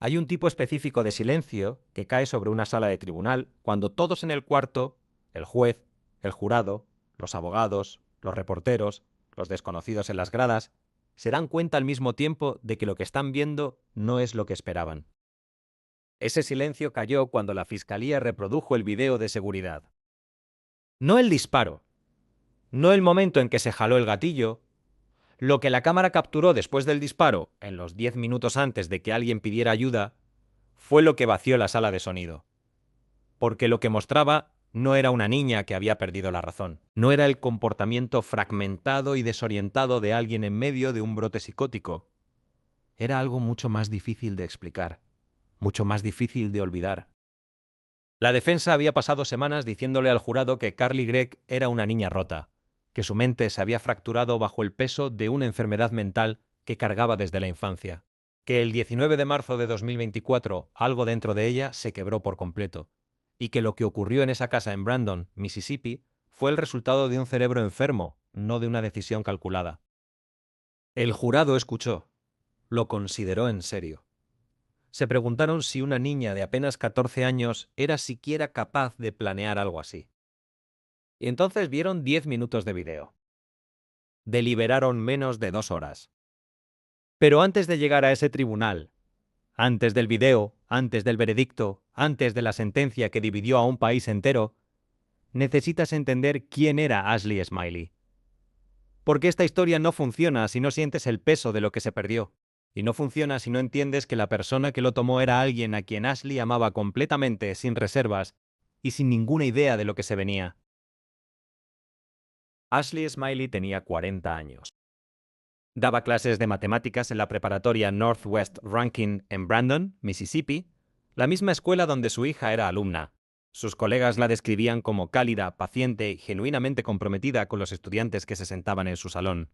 Hay un tipo específico de silencio que cae sobre una sala de tribunal cuando todos en el cuarto, el juez, el jurado, los abogados, los reporteros, los desconocidos en las gradas, se dan cuenta al mismo tiempo de que lo que están viendo no es lo que esperaban. Ese silencio cayó cuando la fiscalía reprodujo el video de seguridad. No el disparo, no el momento en que se jaló el gatillo. Lo que la cámara capturó después del disparo, en los 10 minutos antes de que alguien pidiera ayuda, fue lo que vació la sala de sonido. Porque lo que mostraba no era una niña que había perdido la razón. No era el comportamiento fragmentado y desorientado de alguien en medio de un brote psicótico. Era algo mucho más difícil de explicar, mucho más difícil de olvidar. La defensa había pasado semanas diciéndole al jurado que Carly Gregg era una niña rota, que su mente se había fracturado bajo el peso de una enfermedad mental que cargaba desde la infancia, que el 19 de marzo de 2024 algo dentro de ella se quebró por completo, y que lo que ocurrió en esa casa en Brandon, Mississippi, fue el resultado de un cerebro enfermo, no de una decisión calculada. El jurado escuchó, lo consideró en serio. Se preguntaron si una niña de apenas 14 años era siquiera capaz de planear algo así. Y entonces vieron 10 minutos de video. Deliberaron menos de 2 horas. Pero antes de llegar a ese tribunal, antes del video, antes del veredicto, antes de la sentencia que dividió a un país entero, necesitas entender quién era Ashley Smiley. Porque esta historia no funciona si no sientes el peso de lo que se perdió. Y no funciona si no entiendes que la persona que lo tomó era alguien a quien Ashley amaba completamente, sin reservas, y sin ninguna idea de lo que se venía. Ashley Smiley tenía 40 años. Daba clases de matemáticas en la preparatoria Northwest Rankin en Brandon, Mississippi, la misma escuela donde su hija era alumna. Sus colegas la describían como cálida, paciente y genuinamente comprometida con los estudiantes que se sentaban en su salón.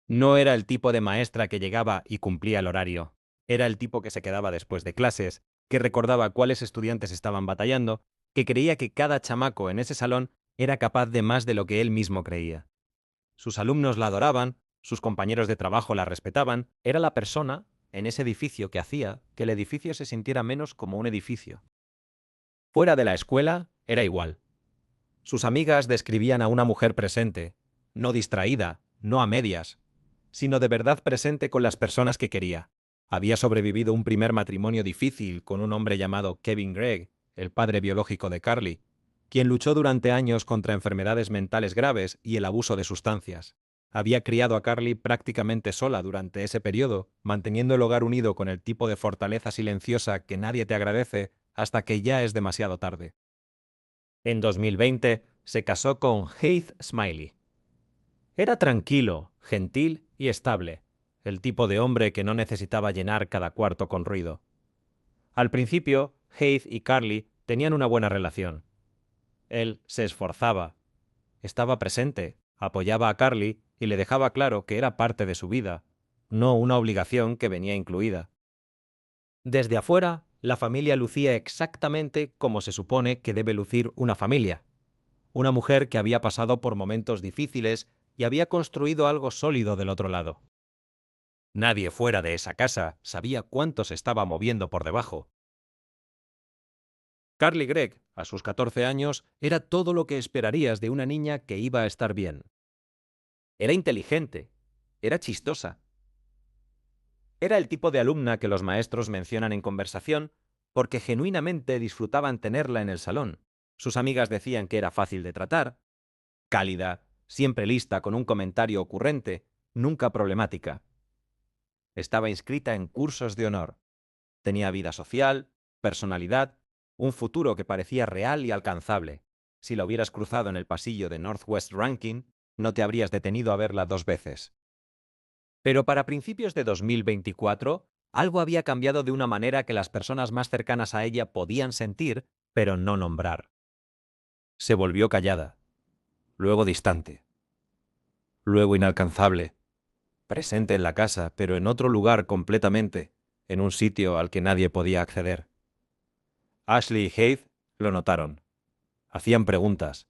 No era el tipo de maestra que llegaba y cumplía el horario. Era el tipo que se quedaba después de clases, que recordaba cuáles estudiantes estaban batallando, que creía que cada chamaco en ese salón era capaz de más de lo que él mismo creía. Sus alumnos la adoraban, sus compañeros de trabajo la respetaban, era la persona en ese edificio que hacía que el edificio se sintiera menos como un edificio. Fuera de la escuela, era igual. Sus amigas describían a una mujer presente, no distraída, no a medias, sino de verdad presente con las personas que quería. Había sobrevivido un primer matrimonio difícil con un hombre llamado Kevin Gregg, el padre biológico de Carly, quien luchó durante años contra enfermedades mentales graves y el abuso de sustancias. Había criado a Carly prácticamente sola durante ese periodo, manteniendo el hogar unido con el tipo de fortaleza silenciosa que nadie te agradece hasta que ya es demasiado tarde. En 2020 se casó con Heath Smiley. Era tranquilo, gentil y estable, el tipo de hombre que no necesitaba llenar cada cuarto con ruido. Al principio, Heath y Carly tenían una buena relación. Él se esforzaba, estaba presente, apoyaba a Carly y le dejaba claro que era parte de su vida, no una obligación que venía incluida. Desde afuera, la familia lucía exactamente como se supone que debe lucir una familia. Una mujer que había pasado por momentos difíciles y había construido algo sólido del otro lado. Nadie fuera de esa casa sabía cuánto se estaba moviendo por debajo. Carly Gregg, a sus 14 años, era todo lo que esperarías de una niña que iba a estar bien. Era inteligente, era chistosa. Era el tipo de alumna que los maestros mencionan en conversación porque genuinamente disfrutaban tenerla en el salón. Sus amigas decían que era fácil de tratar, cálida, siempre lista con un comentario ocurrente, nunca problemática. Estaba inscrita en cursos de honor. Tenía vida social, personalidad, un futuro que parecía real y alcanzable. Si la hubieras cruzado en el pasillo de Northwest Rankin, no te habrías detenido a verla 2 veces. Pero para principios de 2024, algo había cambiado de una manera que las personas más cercanas a ella podían sentir, pero no nombrar. Se volvió callada, luego distante, luego inalcanzable, presente en la casa, pero en otro lugar completamente, en un sitio al que nadie podía acceder. Ashley y Heath lo notaron. Hacían preguntas.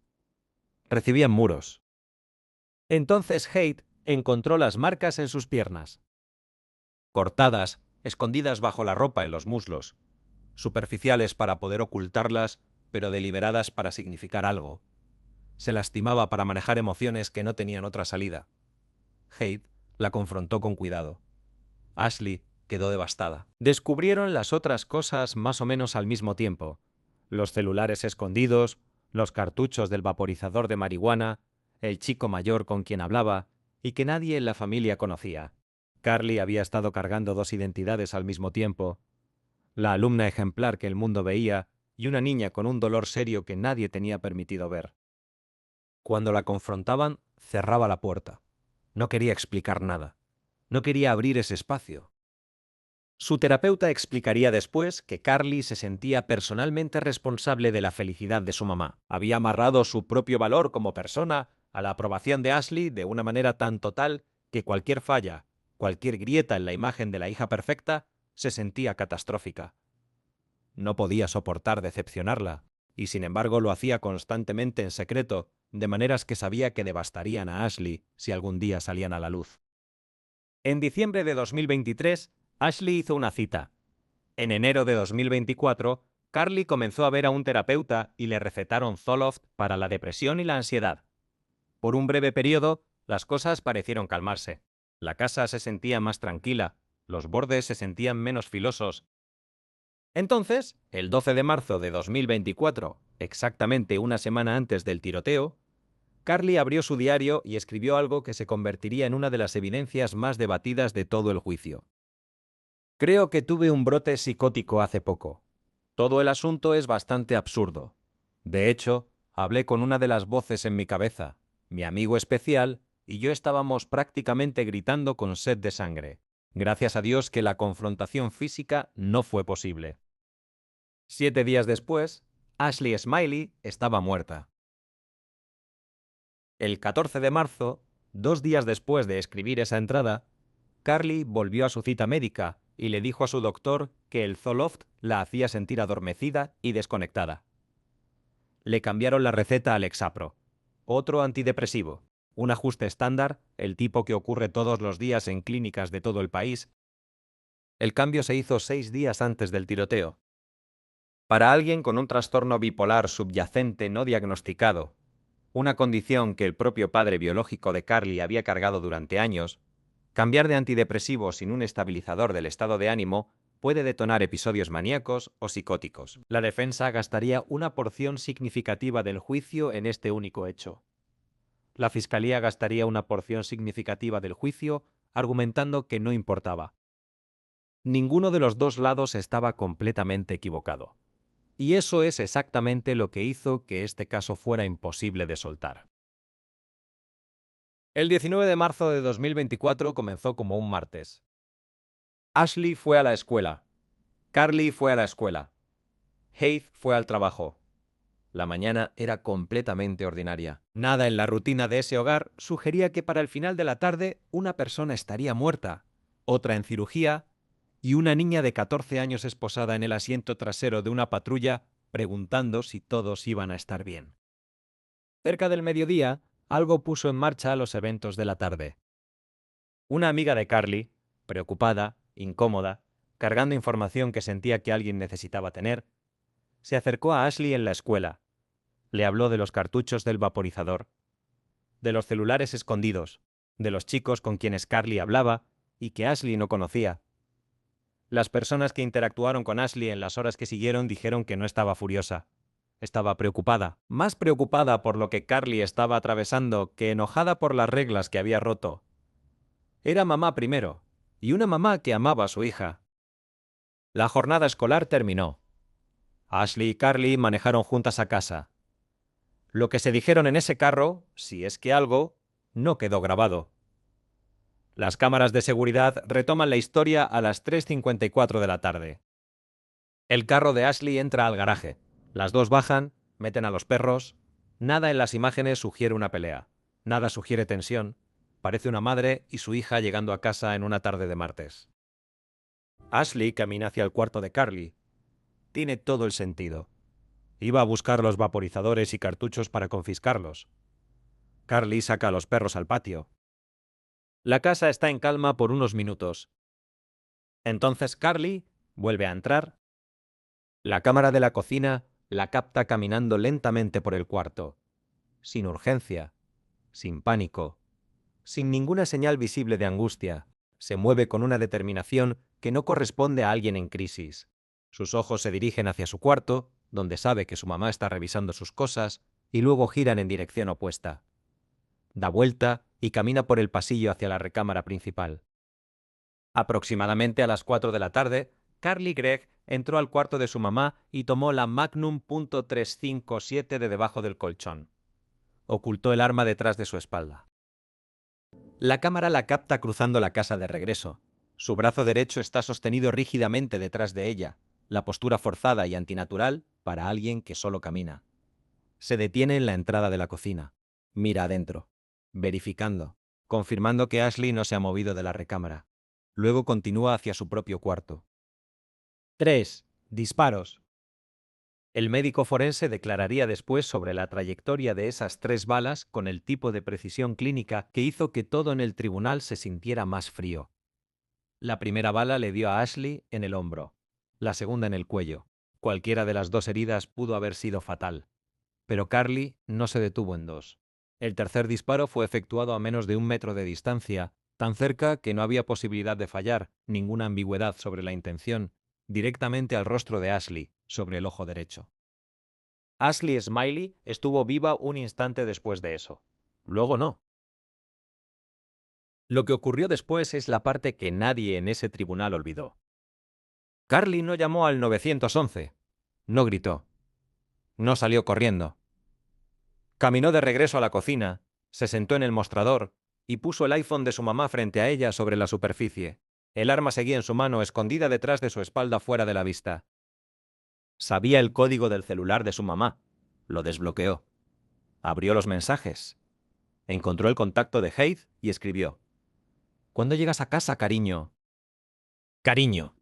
Recibían muros. Entonces Heath encontró las marcas en sus piernas. Cortadas, escondidas bajo la ropa en los muslos, superficiales para poder ocultarlas, pero deliberadas para significar algo. Se lastimaba para manejar emociones que no tenían otra salida. Haidt la confrontó con cuidado. Ashley quedó devastada. Descubrieron las otras cosas más o menos al mismo tiempo. Los celulares escondidos, los cartuchos del vaporizador de marihuana, el chico mayor con quien hablaba y que nadie en la familia conocía. Carly había estado cargando dos identidades al mismo tiempo. La alumna ejemplar que el mundo veía y una niña con un dolor serio que nadie tenía permitido ver. Cuando la confrontaban, cerraba la puerta. No quería explicar nada. No quería abrir ese espacio. Su terapeuta explicaría después que Carly se sentía personalmente responsable de la felicidad de su mamá. Había amarrado su propio valor como persona a la aprobación de Ashley de una manera tan total que cualquier falla, cualquier grieta en la imagen de la hija perfecta, se sentía catastrófica. No podía soportar decepcionarla, y sin embargo lo hacía constantemente en secreto, de maneras que sabía que devastarían a Ashley si algún día salían a la luz. En diciembre de 2023, Ashley hizo una cita. En enero de 2024, Carly comenzó a ver a un terapeuta y le recetaron Zoloft para la depresión y la ansiedad. Por un breve periodo, las cosas parecieron calmarse. La casa se sentía más tranquila, los bordes se sentían menos filosos. Entonces, el 12 de marzo de 2024, exactamente una semana antes del tiroteo, Carly abrió su diario y escribió algo que se convertiría en una de las evidencias más debatidas de todo el juicio. Creo que tuve un brote psicótico hace poco. Todo el asunto es bastante absurdo. De hecho, hablé con una de las voces en mi cabeza. Mi amigo especial y yo estábamos prácticamente gritando con sed de sangre. Gracias a Dios que la confrontación física no fue posible. 7 días después, Ashley Smiley estaba muerta. El 14 de marzo, 2 días después de escribir esa entrada, Carly volvió a su cita médica y le dijo a su doctor que el Zoloft la hacía sentir adormecida y desconectada. Le cambiaron la receta al Exapro, otro antidepresivo, un ajuste estándar, el tipo que ocurre todos los días en clínicas de todo el país. El cambio se hizo 6 días antes del tiroteo. Para alguien con un trastorno bipolar subyacente no diagnosticado, una condición que el propio padre biológico de Carly había cargado durante años, cambiar de antidepresivo sin un estabilizador del estado de ánimo puede detonar episodios maníacos o psicóticos. La defensa gastaría una porción significativa del juicio en este único hecho. La fiscalía gastaría una porción significativa del juicio argumentando que no importaba. Ninguno de los dos lados estaba completamente equivocado. Y eso es exactamente lo que hizo que este caso fuera imposible de soltar. El 19 de marzo de 2024 comenzó como un martes. Ashley fue a la escuela. Carly fue a la escuela. Haidt fue al trabajo. La mañana era completamente ordinaria. Nada en la rutina de ese hogar sugería que para el final de la tarde una persona estaría muerta, otra en cirugía y una niña de 14 años esposada en el asiento trasero de una patrulla preguntando si todos iban a estar bien. Cerca del mediodía, algo puso en marcha los eventos de la tarde. Una amiga de Carly, preocupada, incómoda, cargando información que sentía que alguien necesitaba tener, se acercó a Ashley en la escuela. Le habló de los cartuchos del vaporizador, de los celulares escondidos, de los chicos con quienes Carly hablaba y que Ashley no conocía. Las personas que interactuaron con Ashley en las horas que siguieron dijeron que no estaba furiosa. Estaba preocupada, más preocupada por lo que Carly estaba atravesando que enojada por las reglas que había roto. Era mamá primero, y una mamá que amaba a su hija. La jornada escolar terminó. Ashley y Carly manejaron juntas a casa. Lo que se dijeron en ese carro, si es que algo, no quedó grabado. Las cámaras de seguridad retoman la historia a las 3:54 de la tarde. El carro de Ashley entra al garaje. Las dos bajan, meten a los perros. Nada en las imágenes sugiere una pelea. Nada sugiere tensión. Parece una madre y su hija llegando a casa en una tarde de martes. Ashley camina hacia el cuarto de Carly. Tiene todo el sentido. Iba a buscar los vaporizadores y cartuchos para confiscarlos. Carly saca a los perros al patio. La casa está en calma por unos minutos. Entonces Carly vuelve a entrar. La cámara de la cocina la capta caminando lentamente por el cuarto, sin urgencia, sin pánico, sin ninguna señal visible de angustia. Se mueve con una determinación que no corresponde a alguien en crisis. Sus ojos se dirigen hacia su cuarto, donde sabe que su mamá está revisando sus cosas, y luego giran en dirección opuesta. Da vuelta y camina por el pasillo hacia la recámara principal. Aproximadamente a las 4 de la tarde, Carly Gregg entró al cuarto de su mamá y tomó la Magnum .357 de debajo del colchón. Ocultó el arma detrás de su espalda. La cámara la capta cruzando la casa de regreso. Su brazo derecho está sostenido rígidamente detrás de ella, la postura forzada y antinatural para alguien que solo camina. Se detiene en la entrada de la cocina. Mira adentro, verificando, confirmando que Ashley no se ha movido de la recámara. Luego continúa hacia su propio cuarto. 3 disparos. El médico forense declararía después sobre la trayectoria de esas 3 balas con el tipo de precisión clínica que hizo que todo en el tribunal se sintiera más frío. La primera bala le dio a Ashley en el hombro, la segunda en el cuello. Cualquiera de las 2 heridas pudo haber sido fatal. Pero Carly no se detuvo en 2. El tercer disparo fue efectuado a menos de 1 metro de distancia, tan cerca que no había posibilidad de fallar, ninguna ambigüedad sobre la intención, directamente al rostro de Ashley, sobre el ojo derecho. Ashley Smiley estuvo viva un instante después de eso. Luego no. Lo que ocurrió después es la parte que nadie en ese tribunal olvidó. Carly no llamó al 911. No gritó. No salió corriendo. Caminó de regreso a la cocina, se sentó en el mostrador y puso el iPhone de su mamá frente a ella sobre la superficie. El arma seguía en su mano, escondida detrás de su espalda fuera de la vista. Sabía el código del celular de su mamá. Lo desbloqueó. Abrió los mensajes. Encontró el contacto de Heath y escribió: «¿Cuándo llegas a casa, cariño?» Cariño.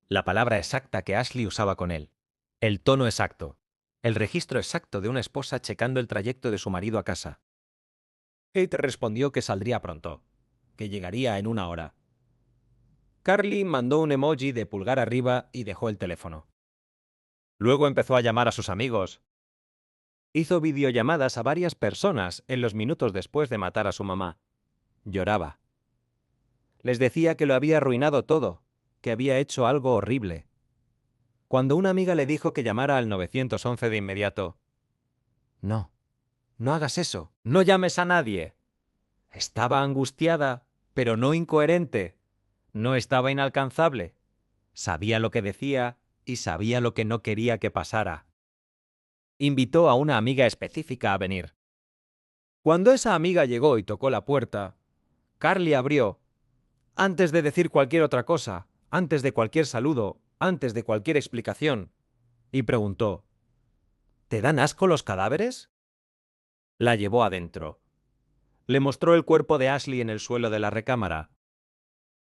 La palabra exacta que Ashley usaba con él. El tono exacto. El registro exacto de una esposa checando el trayecto de su marido a casa. Heath respondió que saldría pronto, que llegaría en 1 hora. Carly mandó un emoji de pulgar arriba y dejó el teléfono. Luego empezó a llamar a sus amigos. Hizo videollamadas a varias personas en los minutos después de matar a su mamá. Lloraba. Les decía que lo había arruinado todo, que había hecho algo horrible. Cuando una amiga le dijo que llamara al 911 de inmediato: «No, no hagas eso, no llames a nadie». Estaba angustiada, pero no incoherente. No estaba inalcanzable. Sabía lo que decía y sabía lo que no quería que pasara. Invitó a una amiga específica a venir. Cuando esa amiga llegó y tocó la puerta, Carly abrió. Antes de decir cualquier otra cosa, antes de cualquier saludo, antes de cualquier explicación, y preguntó: «¿Te dan asco los cadáveres?». La llevó adentro. Le mostró el cuerpo de Ashley en el suelo de la recámara.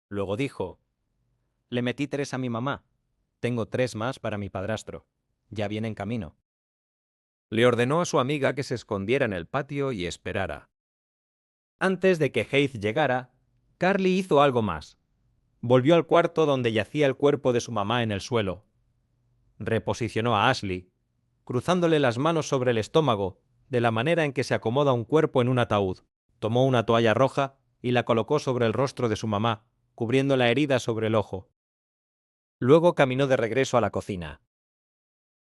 Luego dijo: «Le metí 3 a mi mamá. Tengo 3 más para mi padrastro. Ya viene en camino». Le ordenó a su amiga que se escondiera en el patio y esperara. Antes de que Heath llegara, Carly hizo algo más. Volvió al cuarto donde yacía el cuerpo de su mamá en el suelo. Reposicionó a Ashley, cruzándole las manos sobre el estómago, de la manera en que se acomoda un cuerpo en un ataúd. Tomó una toalla roja y la colocó sobre el rostro de su mamá, cubriendo la herida sobre el ojo. Luego caminó de regreso a la cocina.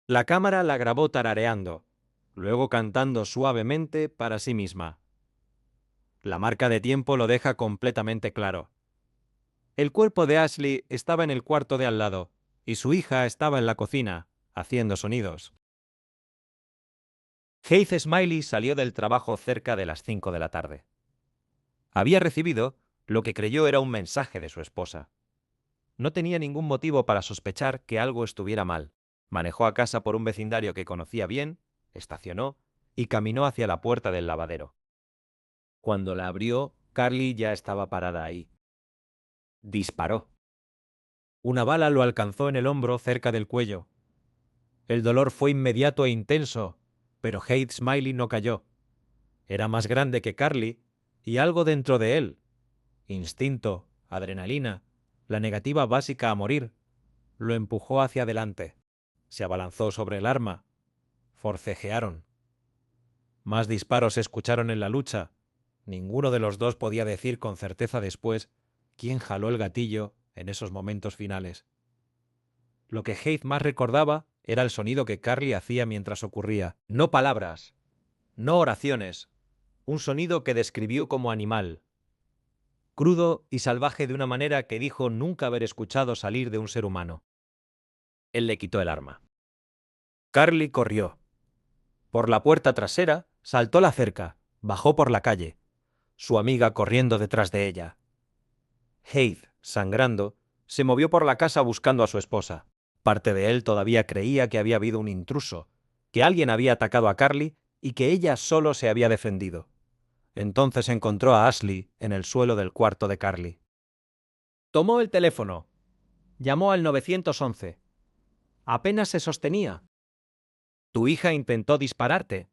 La cámara la grabó tarareando, luego cantando suavemente para sí misma. La marca de tiempo lo deja completamente claro. El cuerpo de Ashley estaba en el cuarto de al lado, y su hija estaba en la cocina, haciendo sonidos. Heath Smiley salió del trabajo cerca de las 5 de la tarde. Había recibido lo que creyó era un mensaje de su esposa. No tenía ningún motivo para sospechar que algo estuviera mal. Manejó a casa por un vecindario que conocía bien, estacionó y caminó hacia la puerta del lavadero. Cuando la abrió, Carly ya estaba parada ahí. Disparó. Una bala lo alcanzó en el hombro cerca del cuello. El dolor fue inmediato e intenso, pero Heath Smiley no cayó. Era más grande que Carly y algo dentro de él, instinto, adrenalina, La negativa básica a morir lo empujó hacia adelante. Se abalanzó sobre el arma. Forcejearon. Más disparos se escucharon en la lucha. Ninguno de los dos podía decir con certeza después quién jaló el gatillo en esos momentos finales. Lo que Heath más recordaba era el sonido que Carly hacía mientras ocurría. No palabras, no oraciones. Un sonido que describió como animal. Crudo y salvaje de una manera que dijo nunca haber escuchado salir de un ser humano. Él le quitó el arma. Carly corrió. Por la puerta trasera, saltó la cerca, bajó por la calle, su amiga corriendo detrás de ella. Heath, sangrando, se movió por la casa buscando a su esposa. Parte de él todavía creía que había habido un intruso, que alguien había atacado a Carly y que ella solo se había defendido. Entonces encontró a Ashley en el suelo del cuarto de Carly. Tomó el teléfono. Llamó al 911. Apenas se sostenía. Tu hija intentó dispararte.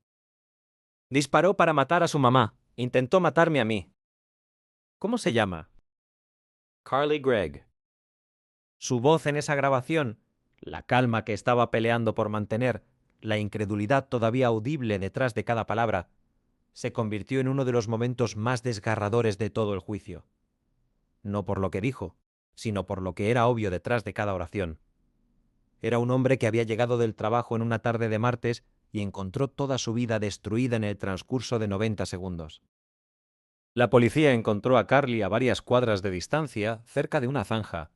Disparó para matar a su mamá. Intentó matarme a mí. ¿Cómo se llama? Carly Gregg. Su voz en esa grabación, la calma que estaba peleando por mantener, la incredulidad todavía audible detrás de cada palabra, se convirtió en uno de los momentos más desgarradores de todo el juicio. No por lo que dijo, sino por lo que era obvio detrás de cada oración. Era un hombre que había llegado del trabajo en una tarde de martes y encontró toda su vida destruida en el transcurso de 90 segundos. La policía encontró a Carly a varias cuadras de distancia, cerca de una zanja.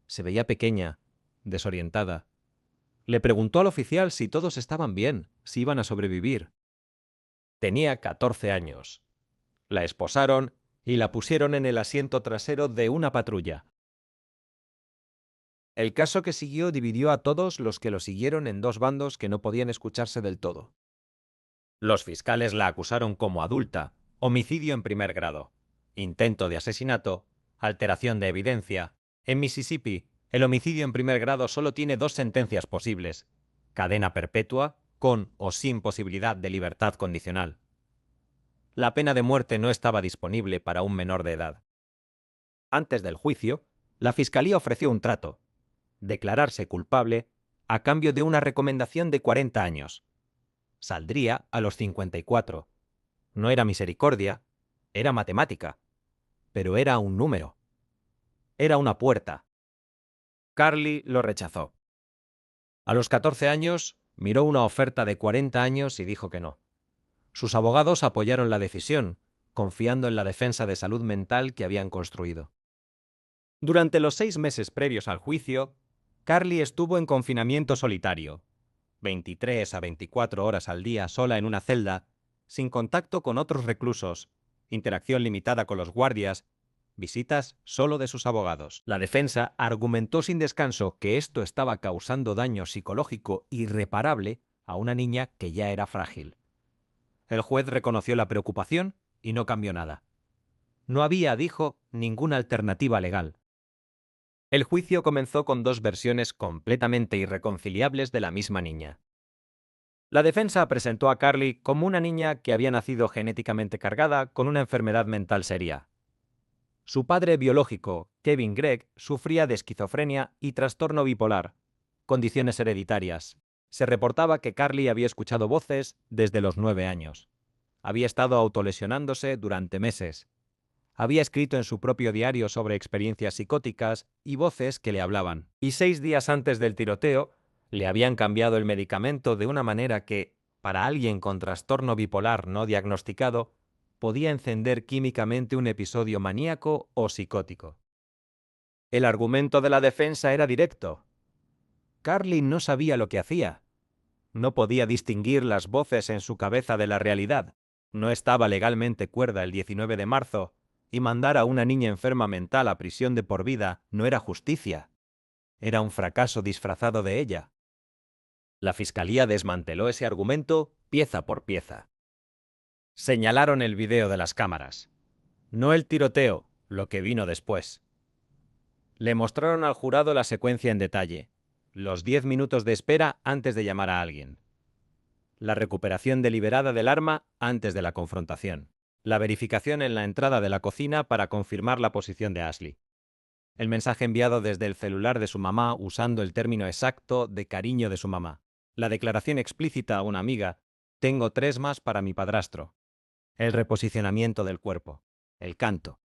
Se veía pequeña, desorientada. Le preguntó al oficial si todos estaban bien, si iban a sobrevivir. Tenía 14 años. La esposaron y la pusieron en el asiento trasero de una patrulla. El caso que siguió dividió a todos los que lo siguieron en dos bandos que no podían escucharse del todo. Los fiscales la acusaron como adulta, homicidio en primer grado, intento de asesinato, alteración de evidencia. En Mississippi, el homicidio en primer grado solo tiene dos sentencias posibles: cadena perpetua, con o sin posibilidad de libertad condicional. La pena de muerte no estaba disponible para un menor de edad. Antes del juicio, la fiscalía ofreció un trato: declararse culpable a cambio de una recomendación de 40 años. Saldría a los 54. No era misericordia, era matemática, pero era un número. Era una puerta. Carly lo rechazó. A los 14 años, miró una oferta de 40 años y dijo que no. Sus abogados apoyaron la decisión, confiando en la defensa de salud mental que habían construido. Durante los 6 meses previos al juicio, Carly estuvo en confinamiento solitario, 23 a 24 horas al día sola en una celda, sin contacto con otros reclusos, interacción limitada con los guardias, visitas solo de sus abogados. La defensa argumentó sin descanso que esto estaba causando daño psicológico irreparable a una niña que ya era frágil. El juez reconoció la preocupación y no cambió nada. No había, dijo, ninguna alternativa legal. El juicio comenzó con dos versiones completamente irreconciliables de la misma niña. La defensa presentó a Carly como una niña que había nacido genéticamente cargada con una enfermedad mental seria. Su padre biológico, Kevin Gregg, sufría de esquizofrenia y trastorno bipolar, condiciones hereditarias. Se reportaba que Carly había escuchado voces desde los 9 años. Había estado autolesionándose durante meses. Había escrito en su propio diario sobre experiencias psicóticas y voces que le hablaban. Y 6 días antes del tiroteo, le habían cambiado el medicamento de una manera que, para alguien con trastorno bipolar no diagnosticado, podía encender químicamente un episodio maníaco o psicótico. El argumento de la defensa era directo. Carly no sabía lo que hacía. No podía distinguir las voces en su cabeza de la realidad. No estaba legalmente cuerda el 19 de marzo, y mandar a una niña enferma mental a prisión de por vida no era justicia. Era un fracaso disfrazado de ella. La fiscalía desmanteló ese argumento pieza por pieza. Señalaron el video de las cámaras. No el tiroteo, lo que vino después. Le mostraron al jurado la secuencia en detalle. Los 10 minutos de espera antes de llamar a alguien. La recuperación deliberada del arma antes de la confrontación. La verificación en la entrada de la cocina para confirmar la posición de Ashley. El mensaje enviado desde el celular de su mamá usando el término exacto de cariño de su mamá. La declaración explícita a una amiga: tengo 3 más para mi padrastro. El reposicionamiento del cuerpo. El canto.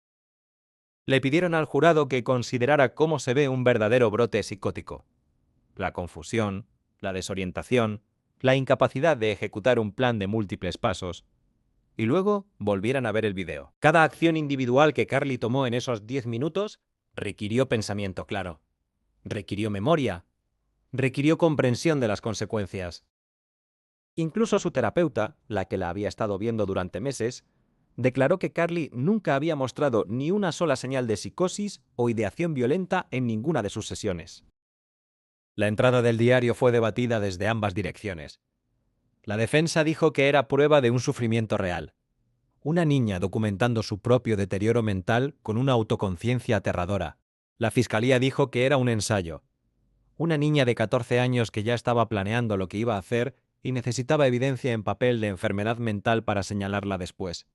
Le pidieron al jurado que considerara cómo se ve un verdadero brote psicótico. La confusión, la desorientación, la incapacidad de ejecutar un plan de múltiples pasos. Y luego volvieran a ver el video. Cada acción individual que Carly tomó en esos 10 minutos requirió pensamiento claro, requirió memoria, requirió comprensión de las consecuencias. Incluso su terapeuta, la que la había estado viendo durante meses, declaró que Carly nunca había mostrado ni una sola señal de psicosis o ideación violenta en ninguna de sus sesiones. La entrada del diario fue debatida desde ambas direcciones. La defensa dijo que era prueba de un sufrimiento real. Una niña documentando su propio deterioro mental con una autoconciencia aterradora. La fiscalía dijo que era un ensayo. Una niña de 14 años que ya estaba planeando lo que iba a hacer y necesitaba evidencia en papel de enfermedad mental para señalarla después.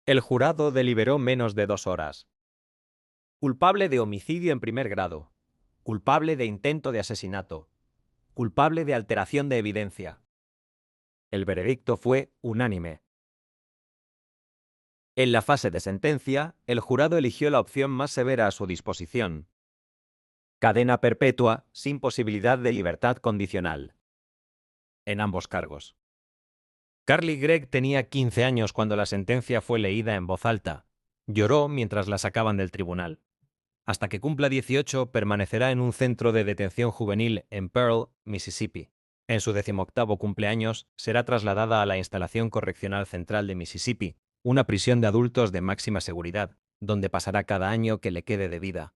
El jurado deliberó menos de 2 horas. Culpable de homicidio en primer grado. Culpable de intento de asesinato. Culpable de alteración de evidencia. El veredicto fue unánime. En la fase de sentencia, el jurado eligió la opción más severa a su disposición: cadena perpetua sin posibilidad de libertad condicional. En ambos cargos. Carly Gregg tenía 15 años cuando la sentencia fue leída en voz alta. Lloró mientras la sacaban del tribunal. Hasta que cumpla 18, permanecerá en un centro de detención juvenil en Pearl, Mississippi. En su 18º cumpleaños, será trasladada a la Instalación Correccional Central de Mississippi, una prisión de adultos de máxima seguridad, donde pasará cada año que le quede de vida.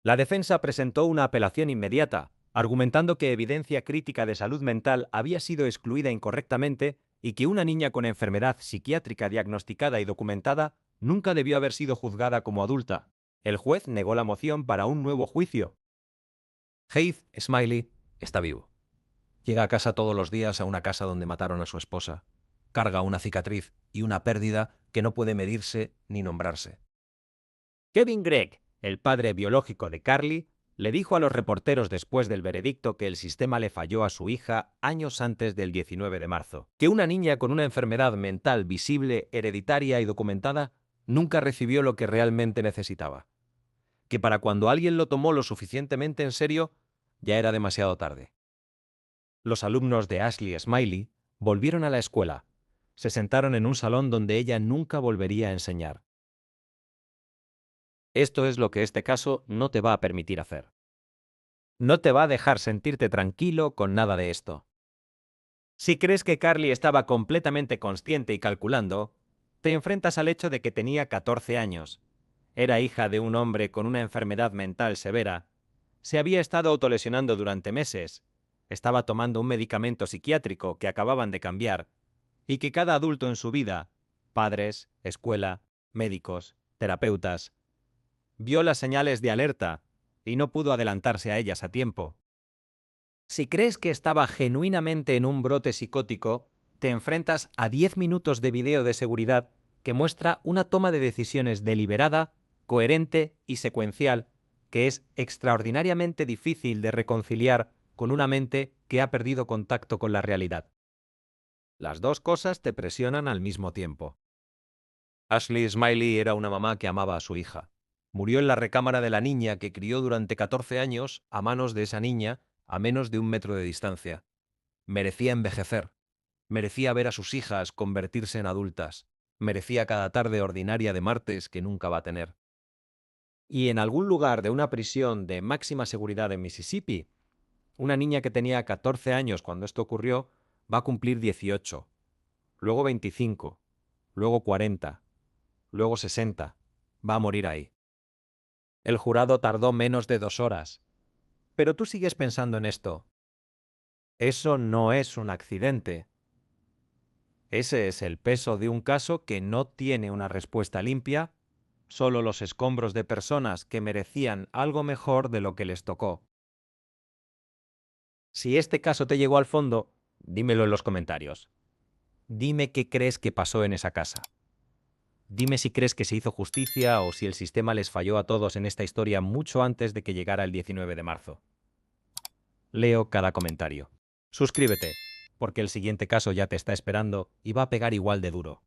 La defensa presentó una apelación inmediata, argumentando que evidencia crítica de salud mental había sido excluida incorrectamente y que una niña con enfermedad psiquiátrica diagnosticada y documentada nunca debió haber sido juzgada como adulta. El juez negó la moción para un nuevo juicio. Heath Smiley está vivo. Llega a casa todos los días, a una casa donde mataron a su esposa. Carga una cicatriz y una pérdida que no puede medirse ni nombrarse. Kevin Gregg, el padre biológico de Carly, le dijo a los reporteros después del veredicto que el sistema le falló a su hija años antes del 19 de marzo, que una niña con una enfermedad mental visible, hereditaria y documentada nunca recibió lo que realmente necesitaba, que para cuando alguien lo tomó lo suficientemente en serio, ya era demasiado tarde. Los alumnos de Ashley Smiley volvieron a la escuela. Se sentaron en un salón donde ella nunca volvería a enseñar. Esto es lo que este caso no te va a permitir hacer. No te va a dejar sentirte tranquilo con nada de esto. Si crees que Carly estaba completamente consciente y calculando, te enfrentas al hecho de que tenía 14 años. Era hija de un hombre con una enfermedad mental severa. Se había estado autolesionando durante meses. Estaba tomando un medicamento psiquiátrico que acababan de cambiar, y que cada adulto en su vida, padres, escuela, médicos, terapeutas, vio las señales de alerta y no pudo adelantarse a ellas a tiempo. Si crees que estaba genuinamente en un brote psicótico, te enfrentas a 10 minutos de video de seguridad que muestra una toma de decisiones deliberada, coherente y secuencial que es extraordinariamente difícil de reconciliar con una mente que ha perdido contacto con la realidad. Las dos cosas te presionan al mismo tiempo. Ashley Smiley era una mamá que amaba a su hija. Murió en la recámara de la niña que crió durante 14 años a manos de esa niña a menos de 1 metro de distancia. Merecía envejecer. Merecía ver a sus hijas convertirse en adultas. Merecía cada tarde ordinaria de martes que nunca va a tener. Y en algún lugar de una prisión de máxima seguridad en Mississippi, una niña que tenía 14 años cuando esto ocurrió va a cumplir 18, luego 25, luego 40, luego 60. Va a morir ahí. El jurado tardó menos de 2 horas. Pero tú sigues pensando en esto. Eso no es un accidente. Ese es el peso de un caso que no tiene una respuesta limpia, solo los escombros de personas que merecían algo mejor de lo que les tocó. Si este caso te llegó al fondo, dímelo en los comentarios. Dime qué crees que pasó en esa casa. Dime si crees que se hizo justicia o si el sistema les falló a todos en esta historia mucho antes de que llegara el 19 de marzo. Leo cada comentario. Suscríbete, porque el siguiente caso ya te está esperando y va a pegar igual de duro.